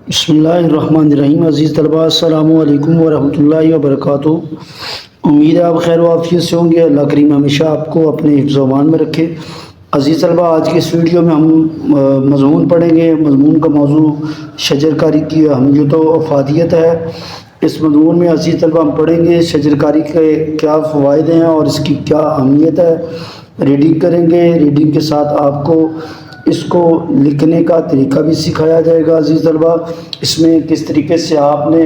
بسم اللہ الرحمن الرحیم۔ عزیز طلباء السلام علیکم ورحمۃ اللہ وبرکاتہ۔ امید ہے آپ خیر و عافیت سے ہوں گے۔ اللہ کریم ہمیشہ آپ کو اپنے حفظ و امان میں رکھے۔ عزیز طلباء، آج کی اس ویڈیو میں ہم مضمون پڑھیں گے۔ مضمون کا موضوع شجرکاری کی اہمیت و افادیت ہے۔ اس مضمون میں عزیز طلباء ہم پڑھیں گے شجرکاری کے کیا فوائد ہیں اور اس کی کیا اہمیت ہے۔ ریڈنگ کریں گے، ریڈنگ کے ساتھ آپ کو اس کو لکھنے کا طریقہ بھی سکھایا جائے گا۔ عزیز طلباء، اس میں کس طریقے سے آپ نے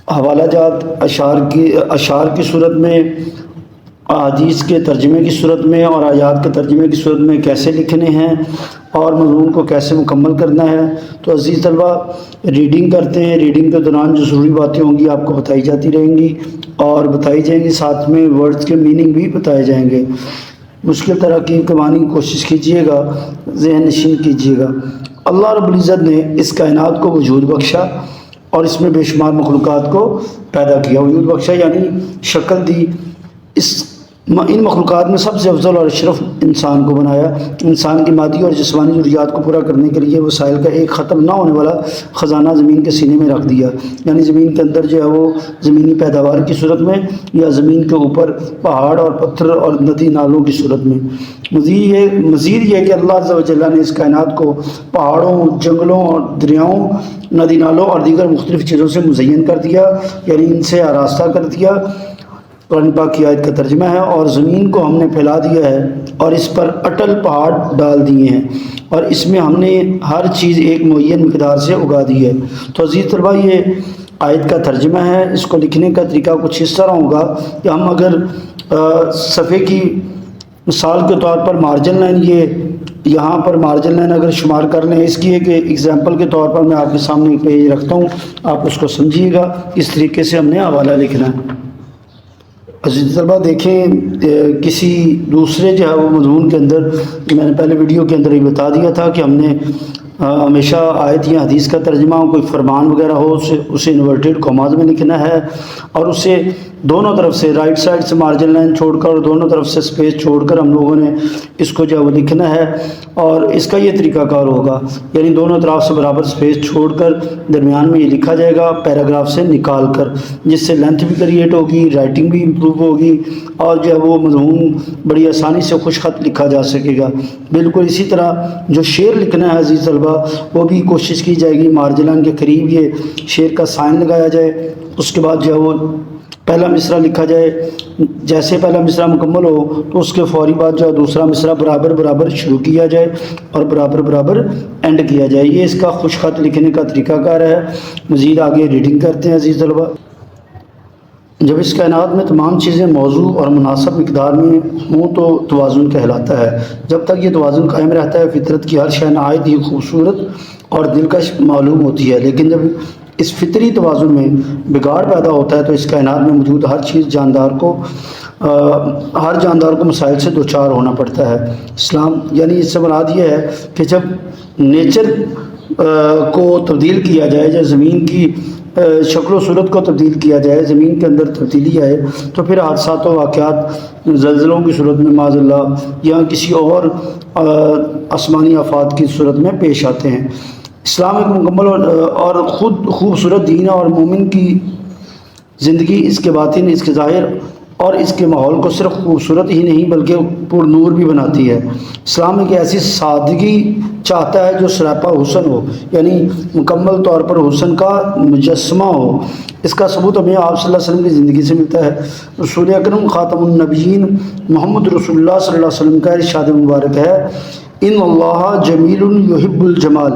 حوالہ جات اشعار کی صورت میں، احادیث کے ترجمے کی صورت میں اور آیات کے ترجمے کی صورت میں کیسے لکھنے ہیں اور مضمون کو کیسے مکمل کرنا ہے۔ تو عزیز طلباء، ریڈنگ کرتے ہیں۔ ریڈنگ کے دوران جو ضروری باتیں ہوں گی آپ کو بتائی جاتی رہیں گی اور بتائی جائیں گی، ساتھ میں ورڈز کے میننگ بھی بتائے جائیں گے۔ مشکل تراکیب کمانے کی کوشش کیجئے گا، ذہن نشین کیجئے گا۔ اللہ رب العزت نے اس کائنات کو وجود بخشا اور اس میں بے شمار مخلوقات کو پیدا کیا۔ وجود بخشا یعنی شکل دی۔ ان مخلوقات میں سب سے افضل اور اشرف انسان کو بنایا۔ انسان کی مادی اور جسمانی ضروریات کو پورا کرنے کے لیے وسائل کا ایک ختم نہ ہونے والا خزانہ زمین کے سینے میں رکھ دیا، یعنی زمین کے اندر جو ہے وہ زمینی پیداوار کی صورت میں یا زمین کے اوپر پہاڑ اور پتھر اور ندی نالوں کی صورت میں۔ مزید یہ کہ اللہ عز و جل نے اس کائنات کو پہاڑوں، جنگلوں اور دریاؤں، ندی نالوں اور دیگر مختلف چیزوں سے مزین کر دیا، یعنی ان سے آراستہ کر دیا۔ قرآن پاک کی آیت کا ترجمہ ہے، اور زمین کو ہم نے پھیلا دیا ہے اور اس پر اٹل پہاڑ ڈال دیے ہیں اور اس میں ہم نے ہر چیز ایک معین مقدار سے اگا دی ہے۔ تو عزیز طلباء، یہ آیت کا ترجمہ ہے۔ اس کو لکھنے کا طریقہ کچھ اس طرح ہوگا کہ ہم اگر صفحے کی مثال کے طور پر مارجن لائن، یہ یہاں پر مارجن لائن اگر شمار کر لیں، اس کی ایک ایگزامپل کے طور پر میں آپ کے سامنے ایک پیج رکھتا ہوں، آپ اس کو سمجھیے گا۔ اس طریقے سے ہم نے حوالہ لکھنا ہے۔ عزیز طلباء دیکھیں، کسی دوسرے جو ہے وہ مضمون کے اندر میں نے پہلے ویڈیو کے اندر ہی بتا دیا تھا کہ ہم نے ہمیشہ آیت یا حدیث کا ترجمہ، کوئی فرمان وغیرہ ہو، اسے انورٹیڈ کوماز میں لکھنا ہے اور اسے دونوں طرف سے، رائٹ سائڈ سے مارجن لائن چھوڑ کر اور دونوں طرف سے سپیس چھوڑ کر ہم لوگوں نے اس کو جو ہے وہ لکھنا ہے۔ اور اس کا یہ طریقہ کار ہوگا، یعنی دونوں طرف سے برابر سپیس چھوڑ کر درمیان میں یہ لکھا جائے گا پیراگراف سے نکال کر، جس سے لینتھ بھی کریٹ ہوگی، رائٹنگ بھی امپروو ہوگی اور جو ہے وہ مضمون بڑی آسانی سے خوش خط لکھا جا سکے گا۔ بالکل اسی طرح جو شعر لکھنا ہے عزیز طلباء، وہ بھی کوشش کی جائے گی مارجن لائن کے قریب یہ شعر کا سائن لگایا جائے۔ اس کے بعد جو ہے وہ پہلا مصرع لکھا جائے۔ جیسے پہلا مصرع مکمل ہو تو اس کے فوری بعد جو ہے دوسرا مصرع برابر برابر شروع کیا جائے اور برابر برابر اینڈ کیا جائے۔ یہ اس کا خوش خط لکھنے کا طریقہ کار ہے۔ مزید آگے ریڈنگ کرتے ہیں عزیز طلباء۔ جب اس کائنات میں تمام چیزیں موضوع اور مناسب مقدار میں ہوں تو توازن کہلاتا ہے۔ جب تک یہ توازن قائم رہتا ہے، فطرت کی ہر شے نہایت ہی خوبصورت اور دلکش معلوم ہوتی ہے، لیکن جب اس فطری توازن میں بگاڑ پیدا ہوتا ہے تو اس کائنات میں موجود ہر جاندار کو مسائل سے دوچار ہونا پڑتا ہے۔ اسلام یعنی اس سے مراد یہ ہے کہ جب نیچر کو تبدیل کیا جائے، جب زمین کی شکل و صورت کو تبدیل کیا جائے، زمین کے اندر تبدیلی آئے، تو پھر حادثات و واقعات زلزلوں کی صورت میں معاذ اللہ یا کسی اور آسمانی آفات کی صورت میں پیش آتے ہیں۔ اسلام ایک مکمل اور خود خوبصورت دین ہے اور مومن کی زندگی، اس کے باطن، اس کے ظاہر اور اس کے ماحول کو صرف خوبصورت ہی نہیں بلکہ پر نور بھی بناتی ہے۔ اسلام ایک ایسی سادگی چاہتا ہے جو سراپا حسن ہو، یعنی مکمل طور پر حسن کا مجسمہ ہو۔ اس کا ثبوت ہمیں آپ صلی اللہ علیہ وسلم کی زندگی سے ملتا ہے۔ رسول اکرم خاتم النبیین محمد رسول اللہ صلی اللہ علیہ وسلم کا ارشاد مبارک ہے، ان اللہ جمیل یحب الجمال،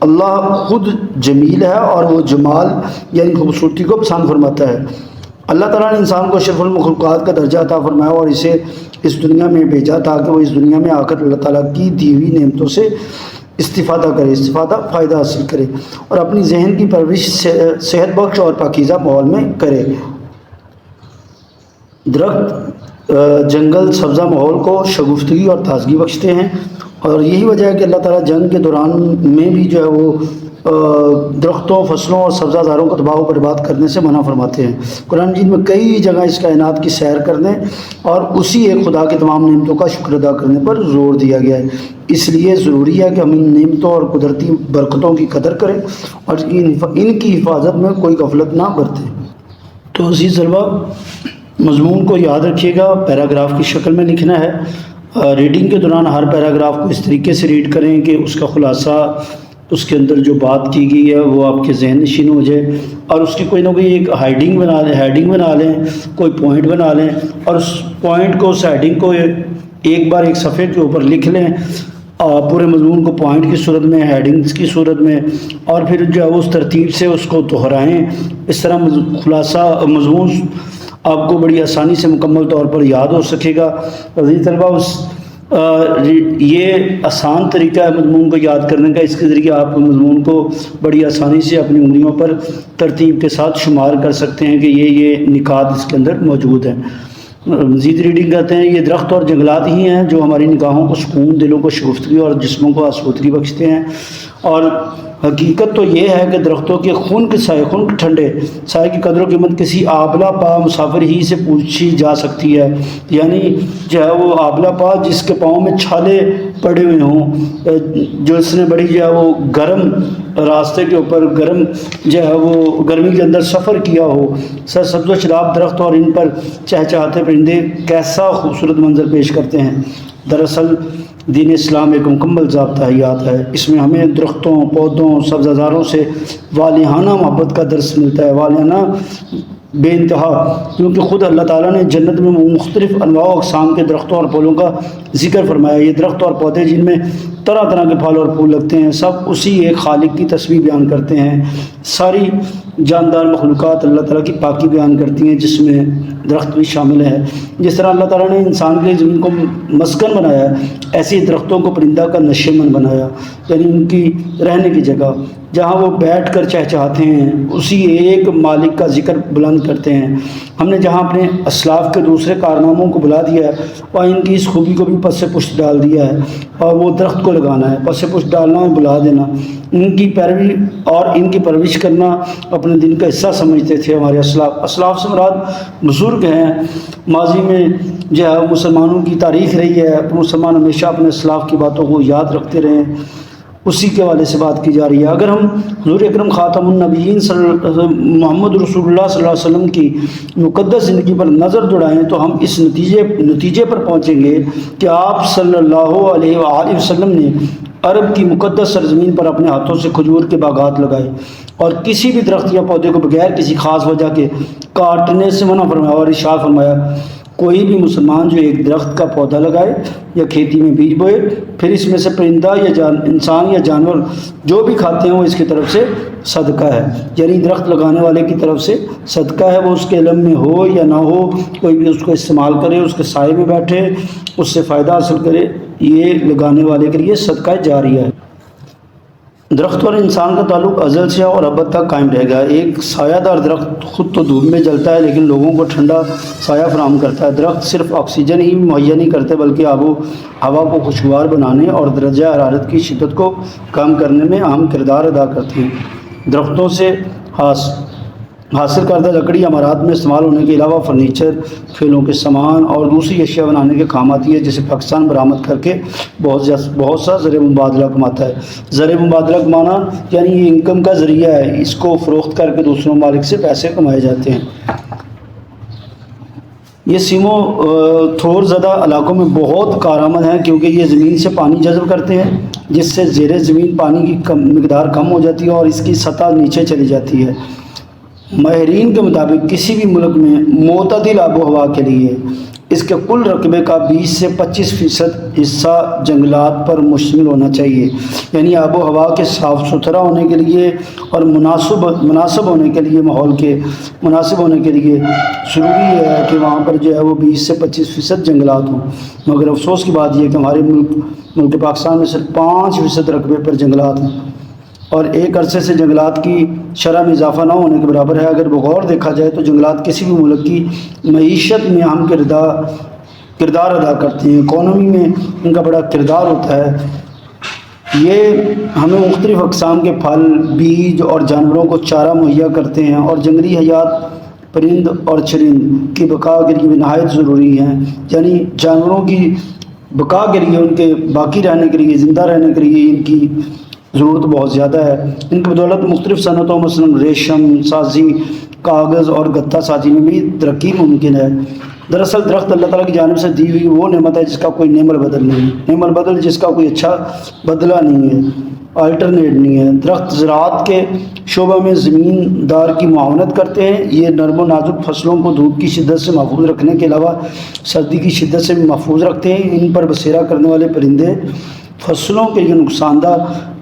اللہ خود جمیل ہے اور وہ جمال یعنی خوبصورتی کو پسند فرماتا ہے۔ اللہ تعالیٰ نے انسان کو اشرف المخلوقات کا درجہ عطا فرمایا اور اسے اس دنیا میں بھیجا تاکہ وہ اس دنیا میں آ کر اللہ تعالیٰ کی دی ہوئی نعمتوں سے استفادہ کرے، فائدہ حاصل کرے اور اپنی ذہن کی پرورش صحت بخش اور پاکیزہ ماحول میں کرے۔ درخت جنگل سبزہ ماحول کو شگفتگی اور تازگی بخشتے ہیں، اور یہی وجہ ہے کہ اللہ تعالیٰ جنگ کے دوران میں بھی جو ہے وہ درختوں، فصلوں اور سبزہ زاروں کو تباہ و برباد کرنے سے منع فرماتے ہیں۔ قرآن مجید میں کئی جگہ اس کائنات کی سیر کرنے اور اسی ایک خدا کی تمام نعمتوں کا شکر ادا کرنے پر زور دیا گیا ہے۔ اس لیے ضروری ہے کہ ہم ان نعمتوں اور قدرتی برکتوں کی قدر کریں اور ان کی حفاظت میں کوئی غفلت نہ برتیں۔ تو عزیز طلبہ، مضمون کو یاد رکھیے گا، پیراگراف کی شکل میں لکھنا ہے۔ ریڈنگ کے دوران ہر پیراگراف کو اس طریقے سے ریڈ کریں کہ اس کا خلاصہ، اس کے اندر جو بات کی گئی ہے وہ آپ کے ذہن نشین ہو جائے، اور اس کی کوئی نہ کوئی ایک ہیڈنگ بنا لیں، کوئی پوائنٹ بنا لیں، اور اس پوائنٹ کو، اس ہیڈنگ کو ایک بار ایک صفحے کے اوپر لکھ لیں، پورے مضمون کو پوائنٹ کی صورت میں، ہیڈنگز کی صورت میں، اور پھر جو ہے اس ترتیب سے اس کو دہرائیں۔ اس طرح خلاصہ مضمون آپ کو بڑی آسانی سے مکمل طور پر یاد ہو سکے گا۔ عزیز طلبہ، یہ آسان طریقہ ہے مضمون کو یاد کرنے کا، اس کے ذریعے آپ مضمون کو بڑی آسانی سے اپنی انگلیوں پر ترتیب کے ساتھ شمار کر سکتے ہیں کہ یہ نکات اس کے اندر موجود ہیں۔ مزید ریڈنگ کہتے ہیں، یہ درخت اور جنگلات ہی ہیں جو ہماری نگاہوں کو سکون، دلوں کو شگفتگی اور جسموں کو آسودگی بخشتے ہیں، اور حقیقت تو یہ ہے کہ درختوں کے خون کے سائے، خون کے ٹھنڈے سائے کی قدر و قیمت کسی آبلہ پا مسافر ہی سے پوچھی جا سکتی ہے۔ یعنی جو ہے وہ آبلہ پا جس کے پاؤں میں چھالے پڑے ہوئے ہوں، جو اس نے بڑی جو ہے وہ گرم راستے کے اوپر گرم جو ہے وہ گرمی کے اندر سفر کیا ہو، سرسبز و شراب درخت اور ان پر چہچہاتے پرندے کیسا خوبصورت منظر پیش کرتے ہیں۔ دراصل دین اسلام ایک مکمل ضابطہ حیات ہے، اس میں ہمیں درختوں، پودوں، سبزہ زاروں سے والہانہ محبت کا درس ملتا ہے، والہانہ بے انتہا، کیونکہ خود اللہ تعالیٰ نے جنت میں مختلف انواع و اقسام کے درختوں اور پھولوں کا ذکر فرمایا۔ یہ درخت اور پودے جن میں طرح طرح کے پھل اور پھول لگتے ہیں، سب اسی ایک خالق کی تسبیح بیان کرتے ہیں۔ ساری جاندار مخلوقات اللہ تعالیٰ کی پاکی بیان کرتی ہیں، جس میں درخت بھی شامل ہے۔ جس طرح اللہ تعالیٰ نے انسان کے لیے زمین کو مسکن بنایا ہے، ایسے ہی درختوں کو پرندہ کا نشیمن بنایا، یعنی ان کی رہنے کی جگہ جہاں وہ بیٹھ کر چہچہاتے ہیں، اسی ایک مالک کا ذکر بلند کرتے ہیں۔ ہم نے جہاں اپنے اسلاف کے دوسرے کارناموں کو بلا دیا ہے، وہاں ان کی اس خوبی کو بھی پس پشت ڈال دیا ہے، اور وہ درخت کو لگانا ہے، پس پشت ڈالنا ہے، بلا دینا، ان کی پیروی اور ان کی پرورش کرنا اپنے دل کا حصہ سمجھتے تھے ہمارے اسلاف۔ اسلاف سے مراد بزرگ ہیں، ماضی میں جو ہے مسلمانوں کی تاریخ رہی ہے، مسلمان ہمیشہ اپنے اسلاف کی باتوں کو یاد رکھتے رہے، اسی کے حوالے سے بات کی جا رہی ہے۔ اگر ہم حضور اکرم خاتم النبیین محمد رسول اللہ صلی اللہ علیہ وسلم کی مقدس زندگی پر نظر دوڑائیں تو ہم اس نتیجے پر پہنچیں گے کہ آپ صلی اللہ علیہ وآلہ وسلم نے عرب کی مقدس سرزمین پر اپنے ہاتھوں سے کھجور کے باغات لگائے، اور کسی بھی درخت یا پودے کو بغیر کسی خاص وجہ کے کاٹنے سے منع فرمایا، اور ارشاد فرمایا کوئی بھی مسلمان جو ایک درخت کا پودا لگائے یا کھیتی میں بیج بوئے، پھر اس میں سے پرندہ یا انسان یا جانور جو بھی کھاتے ہیں وہ اس کی طرف سے صدقہ ہے، یعنی درخت لگانے والے کی طرف سے صدقہ ہے، وہ اس کے علم میں ہو یا نہ ہو، کوئی بھی اس کو استعمال کرے، اس کے سائے میں بیٹھے، اس سے فائدہ حاصل کرے، یہ لگانے والے کے لیے صدقہ جاریہ ہے۔ درخت اور انسان کا تعلق ازل سے اور ابد تک قائم رہے گا۔ ایک سایہ دار درخت خود تو دھوپ میں جلتا ہے، لیکن لوگوں کو ٹھنڈا سایہ فراہم کرتا ہے۔ درخت صرف آکسیجن ہی مہیا نہیں کرتے بلکہ آب و ہوا کو خوشگوار بنانے اور درجہ حرارت کی شدت کو کم کرنے میں اہم کردار ادا کرتے ہیں۔ درختوں سے حاصل کردہ لکڑی عمارات میں استعمال ہونے کے علاوہ فرنیچر، کھیلوں کے سامان اور دوسری اشیاء بنانے کے کام آتی ہے، جسے پاکستان برآمد کر کے بہت سا زر مبادلہ کماتا ہے۔ زر مبادلہ کمانا یعنی یہ انکم کا ذریعہ ہے، اس کو فروخت کر کے دوسروں ممالک سے پیسے کمائے جاتے ہیں۔ یہ سیموں تھور زدہ علاقوں میں بہت کارآمد ہیں، کیونکہ یہ زمین سے پانی جذب کرتے ہیں، جس سے زیر زمین پانی کی مقدار کم ہو جاتی ہے اور اس کی سطح نیچے چلی جاتی ہے۔ ماہرین کے مطابق کسی بھی ملک میں معتدل آب و ہوا کے لیے اس کے کل رقبے کا 20 سے 25% حصہ جنگلات پر مشتمل ہونا چاہیے، یعنی آب و ہوا کے صاف ستھرا ہونے کے لیے اور مناسب ہونے کے لیے، ماحول کے مناسب ہونے کے لیے ضروری ہے کہ وہاں پر جو ہے وہ 20 سے 25% جنگلات ہوں۔ مگر افسوس کی بات یہ ہے کہ ہمارے ملک پاکستان میں صرف 5% رقبے پر جنگلات ہیں، اور ایک عرصے سے جنگلات کی شرح میں اضافہ نہ ہونے کے برابر ہے۔ اگر بغور دیکھا جائے تو جنگلات کسی بھی ملک کی معیشت میں اہم کردار کردار ادا کرتے ہیں، اکانومی میں ان کا بڑا کردار ہوتا ہے۔ یہ ہمیں مختلف اقسام کے پھل، بیج اور جانوروں کو چارہ مہیا کرتے ہیں، اور جنگلی حیات پرند اور چرند کی بقا کے لیے بھی نہایت ضروری ہیں۔ یعنی جانوروں کی بقا کے لیے، ان کے باقی رہنے کے لیے، زندہ رہنے کے لیے ان کی ضرورت بہت زیادہ ہے۔ ان کی بدولت مختلف صنعتوں مثلاً ریشم سازی، کاغذ اور گتا سازی میں بھی ترقی ممکن ہے۔ دراصل درخت اللہ تعالیٰ کی جانب سے دی ہوئی وہ نعمت ہے جس کا کوئی نعم البدل نہیں، نعم البدل جس کا کوئی اچھا بدلہ نہیں ہے، آلٹرنیٹ نہیں ہے۔ درخت زراعت کے شعبہ میں زمین دار کی معاونت کرتے ہیں۔ یہ نرم و نازک فصلوں کو دھوپ کی شدت سے محفوظ رکھنے کے علاوہ سردی کی شدت سے بھی محفوظ رکھتے ہیں۔ ان پر بسیرا کرنے والے پرندے فصلوں کے لیے نقصان دہ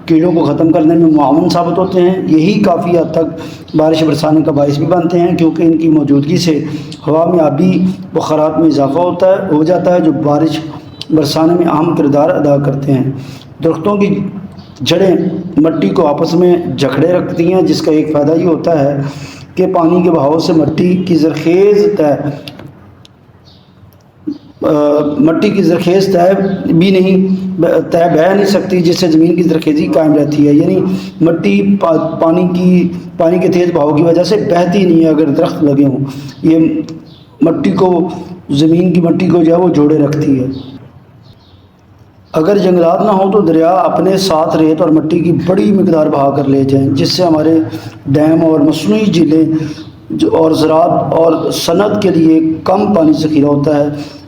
کیڑوں کو ختم کرنے میں معاون ثابت ہوتے ہیں۔ یہی کافی حد تک بارش برسانے کا باعث بھی بنتے ہیں، کیونکہ ان کی موجودگی سے ہوا میں آبی بخارات میں اضافہ ہو جاتا ہے، جو بارش برسانے میں اہم کردار ادا کرتے ہیں۔ درختوں کی جڑیں مٹی کو آپس میں جکڑے رکھتی ہیں، جس کا ایک فائدہ یہ ہوتا ہے کہ پانی کے بہاؤ سے مٹی کی زرخیز طے بہ نہیں سکتی، جس سے زمین کی زرخیزی قائم رہتی ہے۔ یعنی مٹی پانی کے تیز بہاؤ کی وجہ سے بہتی نہیں ہے اگر درخت لگے ہوں۔ یہ مٹی کو، زمین کی مٹی کو جو ہے وہ جوڑے رکھتی ہے۔ اگر جنگلات نہ ہوں تو دریا اپنے ساتھ ریت اور مٹی کی بڑی مقدار بہا کر لے جائیں، جس سے ہمارے ڈیم اور مصنوعی جھیلیں اور زراعت اور صنعت کے لیے کم پانی ذخیرہ ہوتا ہے۔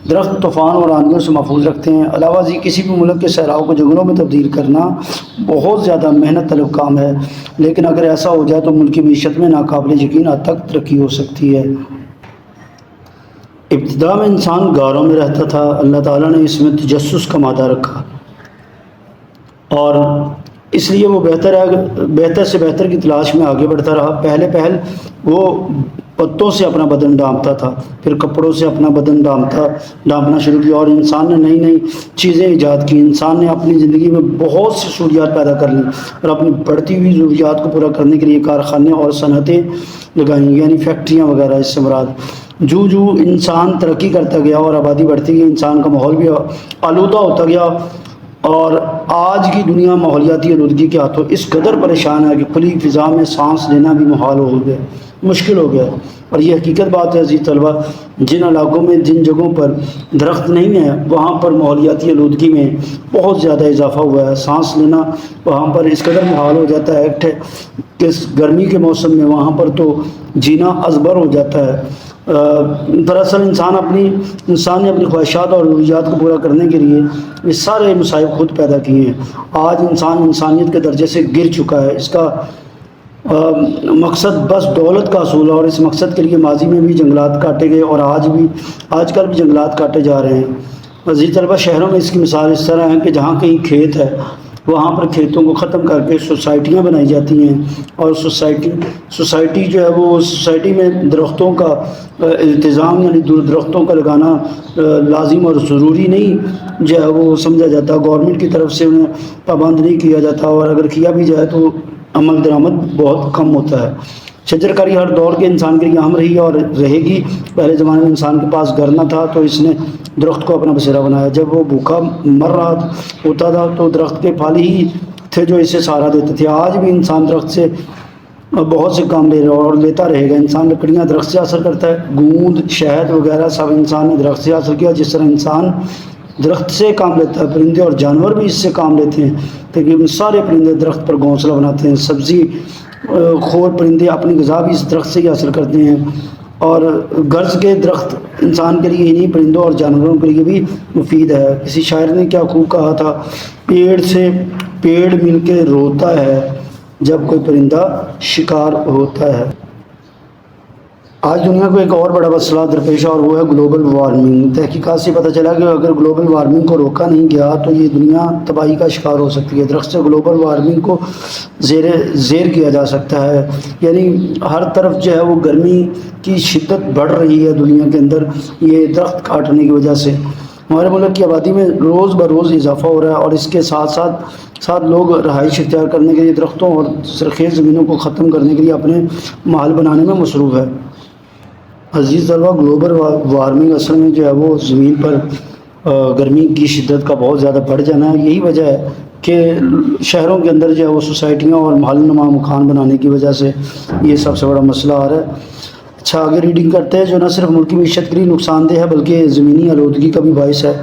درخت طوفان اور آندھیوں سے محفوظ رکھتے ہیں۔ علاوہ ازیں کسی بھی ملک کے صحراؤں کو جنگلوں میں تبدیل کرنا بہت زیادہ محنت طلب کام ہے، لیکن اگر ایسا ہو جائے تو ملک کی معیشت میں ناقابل یقین حد تک ترقی ہو سکتی ہے۔ ابتدا میں انسان غاروں میں رہتا تھا، اللہ تعالیٰ نے اس میں تجسس کا مادہ رکھا، اور اس لیے وہ بہتر سے بہتر کی تلاش میں آگے بڑھتا رہا۔ پہل وہ پتوں سے اپنا بدن ڈھانپتا تھا، پھر کپڑوں سے اپنا بدن ڈھانپنا شروع کیا، اور انسان نے نئی چیزیں ایجاد کی۔ انسان نے اپنی زندگی میں بہت سی سہولیات پیدا کر لیں اور اپنی بڑھتی ہوئی ضروریات کو پورا کرنے کے لیے کارخانے اور صنعتیں لگائیں، یعنی فیکٹریاں وغیرہ۔ اس سے مراد جو انسان ترقی کرتا گیا اور آبادی بڑھتی گئی، انسان کا ماحول بھی آلودہ ہوتا گیا، اور آج کی دنیا ماحولیاتی آلودگی کے ہاتھوں اس قدر پریشان ہے کہ کھلی فضا میں سانس لینا بھی محال ہو گیا، مشکل ہو گیا۔ اور یہ حقیقت بات ہے عزیز طلبہ، جن علاقوں میں جن جگہوں پر درخت نہیں ہے وہاں پر ماحولیاتی آلودگی میں بہت زیادہ اضافہ ہوا ہے۔ سانس لینا وہاں پر اس قدر محال ہو جاتا ہے کہ گرمی کے موسم میں وہاں پر تو جینا ازبر ہو جاتا ہے۔ دراصل انسان نے اپنی خواہشات اور ضروریات کو پورا کرنے کے لیے یہ سارے مصائب خود پیدا کیے ہیں۔ آج انسان انسانیت کے درجے سے گر چکا ہے۔ اس کا مقصد بس دولت کا حصول ہے، اور اس مقصد کے لیے ماضی میں بھی جنگلات کاٹے گئے اور آج کل بھی جنگلات کاٹے جا رہے ہیں۔ عزیز طلبہ، شہروں میں اس کی مثال اس طرح ہے کہ جہاں کہیں کھیت ہے وہاں پر کھیتوں کو ختم کر کے سوسائٹیاں بنائی جاتی ہیں، اور سوسائٹی جو ہے وہ سوسائٹی میں درختوں کا التزام، یعنی درختوں کا لگانا لازم اور ضروری نہیں جو ہے وہ سمجھا جاتا، گورنمنٹ کی طرف سے انہیں پابند نہیں کیا جاتا، اور اگر کیا بھی جائے تو عمل درآمد بہت کم ہوتا ہے۔ شجر کاری ہر دور کے انسان کے لیے اہم رہی ہے اور رہے گی۔ پہلے زمانے میں انسان کے پاس گھر نہ تھا تو اس نے درخت کو اپنا بسیرا بنایا۔ جب وہ بھوکا مر رہا ہوتا تھا تو درخت کے پھل ہی تھے جو اسے سہارا دیتے تھے۔ آج بھی انسان درخت سے بہت سے کام لے رہا ہے اور لیتا رہے گا۔ انسان لکڑیاں درخت سے حاصل کرتا ہے، گوند، شہد وغیرہ سب انسان نے درخت سے حاصل کیا۔ جس طرح انسان درخت سے کام لیتا ہے، پرندے اور جانور بھی اس سے کام لیتے ہیں۔ تقریباً سارے پرندے درخت پر گھونسلہ بناتے ہیں۔ سبزی خور پرندے اپنی غذا بھی اس درخت سے ہی حاصل کرتے ہیں، اور غرض کے درخت انسان کے لیے ہی نہیں پرندوں اور جانوروں کے لیے بھی مفید ہے۔ کسی شاعر نے کیا خوب کہا تھا، پیڑ سے پیڑ مل کے روتا ہے جب کوئی پرندہ شکار ہوتا ہے۔ آج دنیا کو ایک اور بڑا مسئلہ درپیش ہے، اور وہ ہے گلوبل وارمنگ۔ تحقیقات سے پتہ چلا کہ اگر گلوبل وارمنگ کو روکا نہیں گیا تو یہ دنیا تباہی کا شکار ہو سکتی ہے۔ درخت سے گلوبل وارمنگ کو زیر کیا جا سکتا ہے، یعنی ہر طرف جو ہے وہ گرمی کی شدت بڑھ رہی ہے دنیا کے اندر، یہ درخت کاٹنے کی وجہ سے۔ ہمارے ملک کی آبادی میں روز بروز اضافہ ہو رہا ہے، اور اس کے ساتھ لوگ رہائش اختیار کرنے کے لیے درختوں اور زرخیز زمینوں کو ختم کرنے کے لیے اپنے محل بنانے میں مصروف ہے۔ عزیز طلبہ، گلوبل وارمنگ اصل میں جو ہے وہ زمین پر گرمی کی شدت کا بہت زیادہ بڑھ جانا ہے. یہی وجہ ہے کہ شہروں کے اندر جو ہے وہ سوسائٹیاں اور محل نما مکان بنانے کی وجہ سے یہ سب سے بڑا مسئلہ آ رہا ہے. اچھا، آگے ریڈنگ کرتے ہیں جو نہ صرف ملکی معیشت کے لیے نقصان دہ ہے بلکہ زمینی آلودگی کا بھی باعث ہے.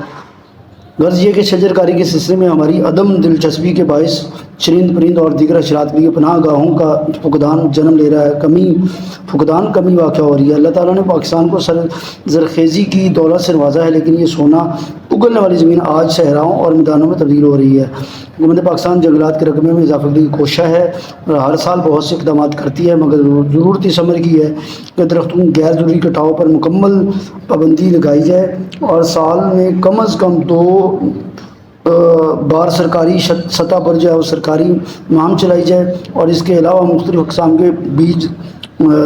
غرض یہ کہ شجر کاری کے سلسلے میں ہماری عدم دلچسپی کے باعث چرند پرند اور دیگر حشرات کے لیے پناہ گاہوں کا فقدان جنم لے رہا ہے. کمی واقع ہو رہی ہے. اللہ تعالیٰ نے پاکستان کو زرخیزی کی دولت سے نوازا ہے، لیکن یہ سونا اگلنے والی زمین آج صحراؤں اور میدانوں میں تبدیل ہو رہی ہے. حکومت پاکستان جنگلات کے رقبے میں اضافہ کی کوشش ہے اور ہر سال بہت سے اقدامات کرتی ہے، مگر ضرورت اس امر کی ہے کہ درختوں کی غیر ضروری کٹاؤ پر مکمل پابندی لگائی جائے اور سال میں کم از کم 2 بار سرکاری سطح پر جو ہے وہ سرکاری مہم چلائی جائے، اور اس کے علاوہ مختلف اقسام کے بیج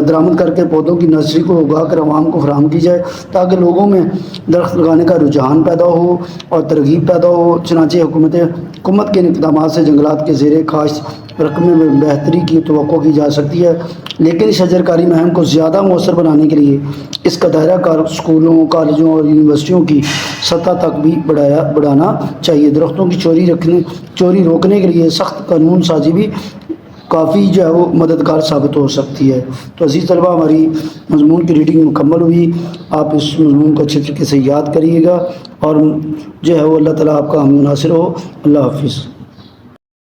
درآمد کر کے پودوں کی نرسری کو اگا کر عوام کو فراہم کی جائے تاکہ لوگوں میں درخت لگانے کا رجحان پیدا ہو اور ترغیب پیدا ہو. چنانچہ حکومت کے اقدامات سے جنگلات کے زیر کاشت رقبے میں بہتری کی توقع کی جا سکتی ہے، لیکن شجر کاری مہم کو زیادہ مؤثر بنانے کے لیے اس کا دائرہ کار اسکولوں، کالجوں اور یونیورسٹیوں کی سطح تک بھی بڑھانا چاہیے. درختوں کی چوری روکنے کے لیے سخت قانون سازی بھی کافی جو ہے وہ مددگار ثابت ہو سکتی ہے. تو عزیز طلبہ، ہماری مضمون کی ریڈنگ مکمل ہوئی. آپ اس مضمون کو اچھے طریقے سے یاد کریے گا اور جو ہے وہ اللہ تعالیٰ آپ کا حامی ناصر ہو. اللہ حافظ.